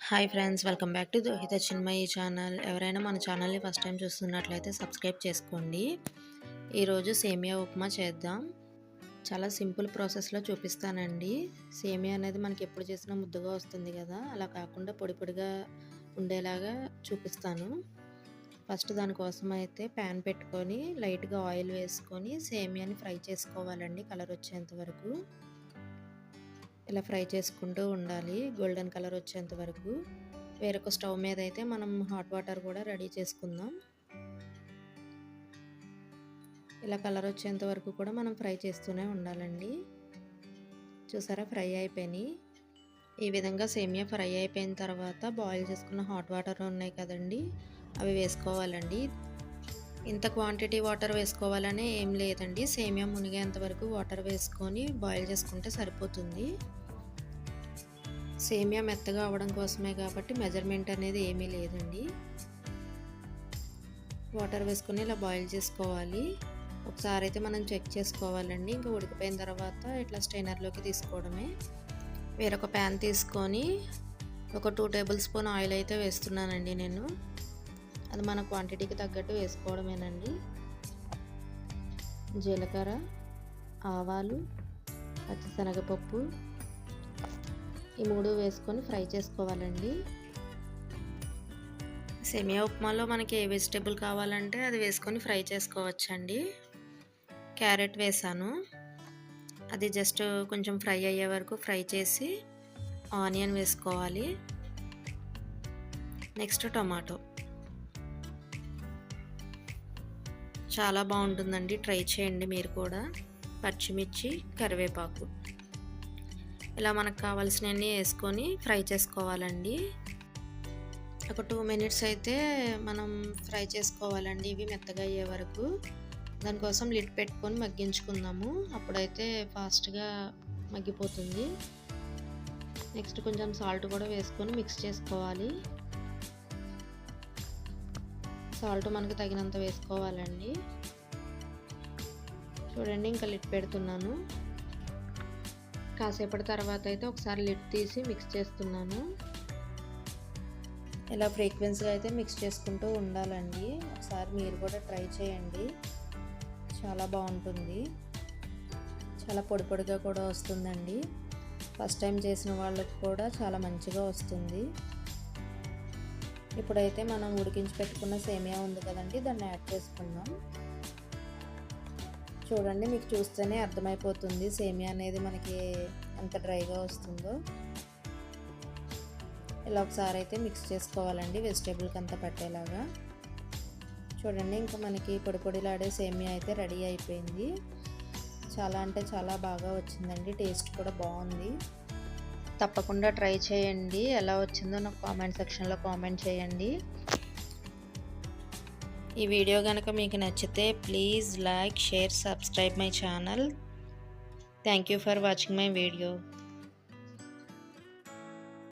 Hi friends, welcome back to Dohitha Chinmayi channel. ఎవరైనా మన ఛానల్ని ఫస్ట్ టైం చూస్తున్నట్లయితే సబ్స్క్రైబ్ చేసుకోండి. ఈరోజు సేమియా ఉప్మా చేద్దాం. చాలా సింపుల్ ప్రాసెస్లో చూపిస్తానండి. సేమియా అనేది మనకి ఎప్పుడు చేసినా ముద్దగా వస్తుంది కదా, అలా కాకుండా పొడి పొడిగా ఉండేలాగా చూపిస్తాను. ఫస్ట్ దానికోసం అయితే ప్యాన్ పెట్టుకొని లైట్గా ఆయిల్ వేసుకొని సేమియాని ఫ్రై చేసుకోవాలండి, కలర్ వచ్చేంత వరకు. ఇలా ఫ్రై చేసుకుంటూ ఉండాలి గోల్డెన్ కలర్ వచ్చేంత వరకు. వేరొక స్టవ్ మీద అయితే మనం హాట్ వాటర్ కూడా రెడీ చేసుకుందాం. ఇలా కలర్ వచ్చేంత వరకు కూడా మనం ఫ్రై చేస్తూనే ఉండాలండి. చూసారా, ఫ్రై అయిపోయినాయి. ఈ విధంగా సేమియా ఫ్రై అయిపోయిన తర్వాత బాయిల్ చేసుకున్న హాట్ వాటర్ ఉన్నాయి కదండి, అవి వేసుకోవాలండి. ఇంత క్వాంటిటీ వాటర్ వేసుకోవాలనే ఏం లేదండి, సేమియా మునిగేంత వరకు వాటర్ వేసుకొని బాయిల్ చేసుకుంటే సరిపోతుంది. సేమియా మెత్తగా అవ్వడం కోసమే కాబట్టి మెజర్మెంట్ అనేది ఏమీ లేదండి. వాటర్ వేసుకొని ఇలా బాయిల్ చేసుకోవాలి. ఒకసారి అయితే మనం చెక్ చేసుకోవాలండి. ఇంకా ఉడికిపోయిన తర్వాత ఇట్లా స్ట్రైనర్లోకి తీసుకోవడమే. వేరొక ప్యాన్ తీసుకొని ఒక 2 టేబుల్ స్పూన్ ఆయిల్ అయితే వేస్తున్నానండి నేను. అది మన క్వాంటిటీకి తగ్గట్టు వేసుకోవడమేనండి. జీలకర్ర, ఆవాలు, పచ్చిశనగపప్పు, ఈ 3 వేసుకొని ఫ్రై చేసుకోవాలండి. సేమియా ఉప్మాలో మనకి ఏ వెజిటేబుల్ కావాలంటే అది వేసుకొని ఫ్రై చేసుకోవచ్చండి. క్యారెట్ వేసాను, అది జస్ట్ కొంచెం ఫ్రై అయ్యే వరకు ఫ్రై చేసి ఆనియన్ వేసుకోవాలి. Next tomato. చాలా బాగుంటుందండి, ట్రై చేయండి మీరు కూడా. పచ్చిమిర్చి, కరివేపాకు, ఇలా మనకు కావాల్సినవన్నీ వేసుకొని ఫ్రై చేసుకోవాలండి. ఒక 2 మినిట్స్ అయితే మనం ఫ్రై చేసుకోవాలండి, ఇవి మెత్తగా అయ్యే వరకు. దానికోసం లిడ్ పెట్టుకొని మగ్గించుకుందాము, అప్పుడైతే ఫాస్ట్గా మగ్గిపోతుంది. నెక్స్ట్ కొంచెం సాల్ట్ కూడా వేసుకొని మిక్స్ చేసుకోవాలి. సాల్ట్ మనకు తగినంత వేసుకోవాలండి. చూడండి, ఇంకా లిడ్ పెడుతున్నాను. కాసేపటి తర్వాత అయితే ఒకసారి లిడ్ తీసి మిక్స్ చేస్తున్నాను. ఇలా ఫ్రీక్వెన్సీగా అయితే మిక్స్ చేసుకుంటూ ఉండాలండి. ఒకసారి మీరు కూడా ట్రై చేయండి, చాలా బాగుంటుంది. చాలా పొడి పొడిగా కూడా వస్తుందండి. ఫస్ట్ టైం చేసిన వాళ్ళకి కూడా చాలా మంచిగా వస్తుంది. ఇప్పుడైతే మనం ఉడికించి పెట్టుకున్న సేమియా ఉంది కదండి, దాన్ని యాడ్ చేసుకుందాం. చూడండి, మీకు చూస్తేనే అర్థమైపోతుంది సేమియా అనేది మనకి ఎంత డ్రైగా వస్తుందో. ఇలా ఒకసారి అయితే మిక్స్ చేసుకోవాలండి, వెజిటేబుల్కి అంతా పట్టేలాగా. చూడండి, ఇంకా మనకి పొడి పొడిలాడే సేమియా అయితే రెడీ అయిపోయింది. చాలా అంటే చాలా బాగా వచ్చిందండి, టేస్ట్ కూడా బాగుంది. తప్పకుండా ట్రై చేయండి. ఎలా వచ్చిందో నాకు కామెంట్ సెక్షన్లో కామెంట్ చేయండి. ఈ వీడియో కనుక మీకు నచ్చితే please like, share, subscribe my channel. Thank you for watching my video.